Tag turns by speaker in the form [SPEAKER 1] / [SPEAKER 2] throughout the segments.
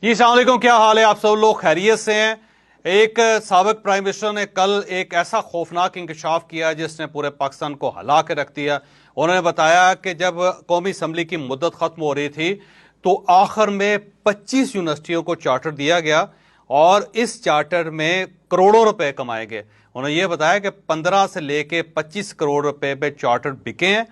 [SPEAKER 1] जी अस्सलाम वालेकुम, क्या हाल है? आप सब लोग खैरियत से हैं? एक साबिक प्राइम मिनिस्टर ने कल एक ऐसा खौफनाक इंकशाफ किया जिसने पूरे पाकिस्तान को हिला के रख दिया। उन्होंने बताया कि जब कौमी असम्बली की मुद्दत खत्म हो रही थी तो आखिर में 25 यूनिवर्सिटियों को चार्टर दिया गया और इस चार्टर में करोड़ों रुपए कमाए गए। उन्होंने ये बताया कि 15 से लेके 25 करोड़ रुपए पे चार्टर बिके हैं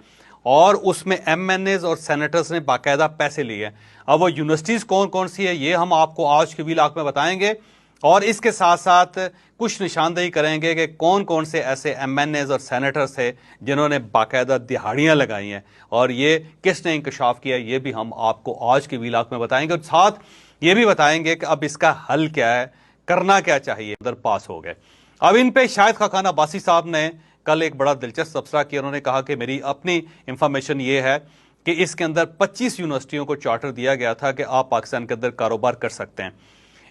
[SPEAKER 1] और उसमें एमएनएज और सेनेटर्स ने बाकायदा पैसे लिए। अब वो यूनिवर्सिटीज कौन कौन सी है ये हम आपको आज के व्लॉग में बताएंगे और इसके साथ साथ कुछ निशानदेही करेंगे कि कौन कौन से ऐसे एमएनएज और सेनेटर्स थे जिन्होंने बाकायदा दिहाड़ियां लगाई हैं और ये किसने इंकशाफ किया ये भी हम आपको आज के व्लॉग में बताएंगे और साथ ये भी बताएंगे कि अब इसका हल क्या है, करना क्या चाहिए। उधर पास हो गए। अब इन पे शाहिद खाखान अब्बासी साहब ने कल एक बड़ा दिलचस्प तबसरा किया। उन्होंने कहा कि मेरी अपनी इंफॉर्मेशन ये है कि इसके अंदर 25 यूनिवर्सिटियों को चार्टर दिया गया था कि आप पाकिस्तान के अंदर कारोबार कर सकते हैं।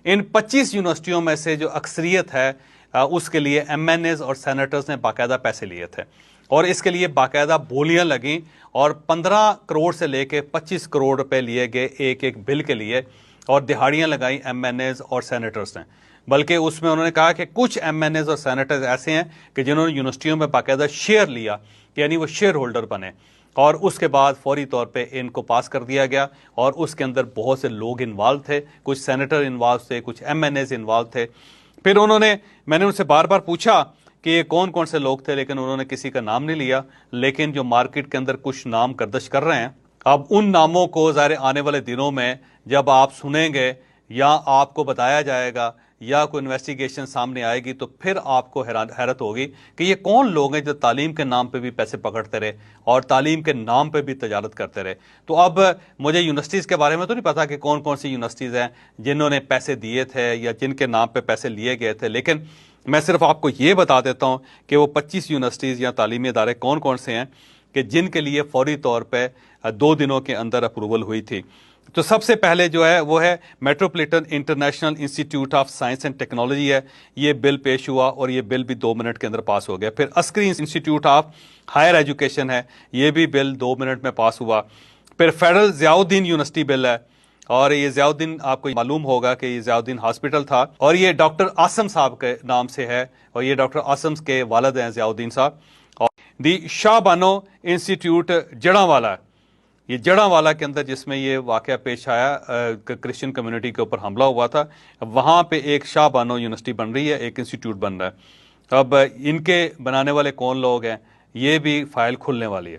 [SPEAKER 1] इन 25 यूनिवर्सिटियों में से जो अक्सरियत है उसके लिए एमएनएज और सेनेटर्स ने बाकायदा पैसे लिए थे और इसके लिए बाकायदा बोलियां लगी और 15 करोड़ से लेके 25 करोड़ रुपए लिए गए एक एक बिल के लिए और दिहाड़ियां लगाई एमएनएज और सेनेटर्स ने। बल्कि उसमें उन्होंने कहा कि कुछ एमएनएज और सेनेटर्स ऐसे हैं कि जिन्होंने यूनिवर्सिटियों में बाकायदा शेयर लिया, यानी वो शेयर होल्डर बने और उसके बाद फौरी तौर पे इनको पास कर दिया गया और उसके अंदर बहुत से लोग इन्वॉल्व थे, कुछ सेनेटर इन्वॉल्व थे, कुछ एमएनएज इन्वॉल्व थे। फिर मैंने उनसे बार बार पूछा कि ये कौन कौन से लोग थे, लेकिन उन्होंने किसी का नाम नहीं लिया। लेकिन जो मार्केट के अंदर कुछ नाम गर्दिश कर रहे हैं, अब उन नामों को ज़ाहिर आने वाले दिनों में जब आप सुनेंगे या आपको बताया जाएगा या कोई इन्वेस्टिगेशन सामने आएगी तो फिर आपको हैरत होगी कि ये कौन लोग हैं जो तालीम के नाम पे भी पैसे पकड़ते रहे और तालीम के नाम पे भी तजारत करते रहे। तो अब मुझे यूनिवर्सिटीज़ के बारे में तो नहीं पता कि कौन कौन सी यूनिवर्सिटीज़ हैं जिन्होंने पैसे दिए थे या जिनके नाम पे पैसे लिए गए थे, लेकिन मैं सिर्फ आपको ये बता देता हूँ कि वो 25 यूनिवर्सिटीज़ या तालीमी इदारे कौन कौन से हैं कि जिनके लिए फौरी तौर पर 2 दिनों के अंदर अप्रूवल हुई थी। तो सबसे पहले जो है वो है metropolitan international institute of science and technology है। ये बिल पेश हुआ और ये बिल भी 2 मिनट के अंदर पास हो गया। फिर Askari institute of higher education है, ये भी बिल 2 मिनट में पास हुआ। फिर फेडरल ज़ियाउद्दीन यूनिवर्सिटी बिल है और ये ज़ियाउद्दीन आपको मालूम होगा कि ये ज़ियाउद्दीन हॉस्पिटल था और ये डॉक्टर आसम साहब के नाम से है और ये डॉक्टर आसम के वालिद हैं ज़ियाउद्दीन साहब। और दी शाह बानो इंस्टीट्यूट जड़ांवाला, ये जड़ांवाला के अंदर जिसमें ये वाकया पेश आया, क्रिश्चियन कम्युनिटी के ऊपर हमला हुआ था, वहाँ पे एक शाह बानो यूनिवर्सिटी बन रही है, एक इंस्टीट्यूट बन रहा है। अब इनके बनाने वाले कौन लोग हैं ये भी फाइल खुलने वाली है।